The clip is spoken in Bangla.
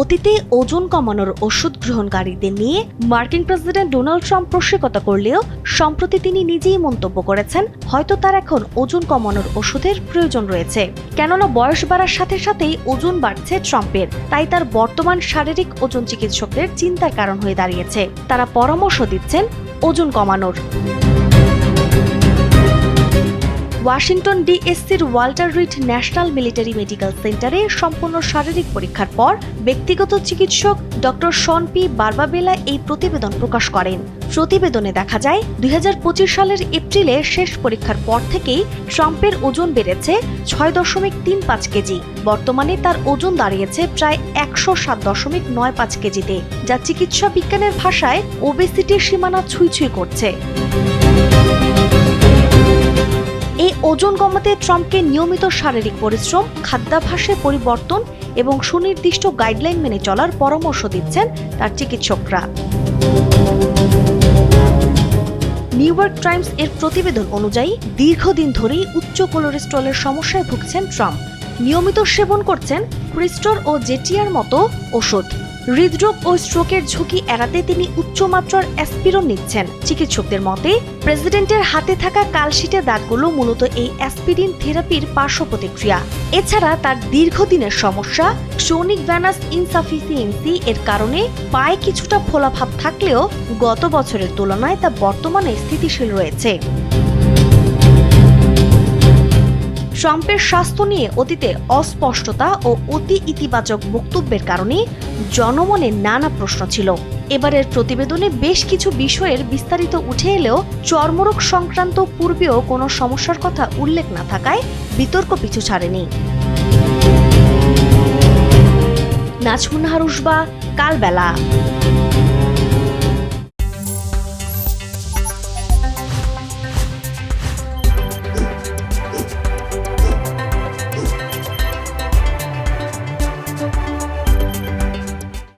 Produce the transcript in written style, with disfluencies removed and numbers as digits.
অতীতে ওজন কমানোর ওষুধ গ্রহণকারীদের নিয়ে মার্কিন প্রেসিডেন্ট ডোনাল্ড ট্রাম্প প্রশ্নকতা করলেও সম্প্রতি তিনি নিজেই মন্তব্য করেছেন হয়তো তার এখন ওজন কমানোর ওষুধের প্রয়োজন রয়েছে। কেননা বয়স বাড়ার সাথে সাথেই ওজন বাড়ছে ট্রাম্পের, তাই তার বর্তমান শারীরিক ওজন চিকিৎসকদের চিন্তার কারণ হয়ে দাঁড়িয়েছে। তারা পরামর্শ দিচ্ছেন ওজন কমানোর। ওয়াশিংটন ডিএসসির Walter Reed National Military Medical সেন্টারে সম্পূর্ণ শারীরিক পরীক্ষার পর ব্যক্তিগত চিকিৎসক ডক্টর শন পি বারবাবেলা এই প্রতিবেদন প্রকাশ করেন। প্রতিবেদনে দেখা যায় 2025 সালের এপ্রিলে শেষ পরীক্ষার পর থেকেই ট্রাম্পের ওজন বেড়েছে 6.35 কেজি। বর্তমানে তার ওজন দাঁড়িয়েছে প্রায় 107.95 কেজিতে, যা চিকিৎসা বিজ্ঞানের ভাষায় ওবেসিটির সীমানা ছুঁই করছে। এই ওজন কমাতে ট্রাম্পকে নিয়মিত শারীরিক পরিশ্রম, খাদ্যাভ্যাসে পরিবর্তন এবং সুনির্দিষ্ট গাইডলাইন মেনে চলার পরামর্শ দিচ্ছেন তার চিকিৎসকরা। নিউ ইয়র্ক টাইমস এর প্রতিবেদন অনুযায়ী দীর্ঘদিন ধরেই উচ্চ কোলেস্টেরলের সমস্যায় ভুগছেন ট্রাম্প। নিয়মিত সেবন করছেন ক্রিস্টোর ও জেটিয়ার মতো ওষুধ। হৃদরোগ ও স্ট্রোকের ঝুঁকি এড়াতে তিনি উচ্চমাত্রার অ্যাসপিরিন নিচ্ছেন। চিকিৎসকদের মতে প্রেসিডেন্টের হাতে থাকা কালশিটে দাগগুলো মূলত এই অ্যাসপিরিন থেরাপির পার্শ্ব প্রতিক্রিয়া। এছাড়া তার দীর্ঘদিনের সমস্যা ক্রনিক ভেনাস ইনসাফিসিয়েন্সি এর কারণে পায়ে কিছুটা ফোলাভাব থাকলেও গত বছরের তুলনায় তা বর্তমানে স্থিতিশীল রয়েছে। ট্রাম্পের স্বাস্থ্য নিয়ে অতীতে অস্পষ্টতা ও অতি ইতিবাচক বক্তব্যের কারণে জনমনে নানা প্রশ্ন ছিল। এবারের প্রতিবেদনে বেশ কিছু বিষয়ের বিস্তারিত উঠে এলেও চর্মরোগ সংক্রান্ত পূর্বেও কোনো সমস্যার কথা উল্লেখ না থাকায় বিতর্ক পিছু ছাড়েনি। নাজমুন নাহার, কালবেলা।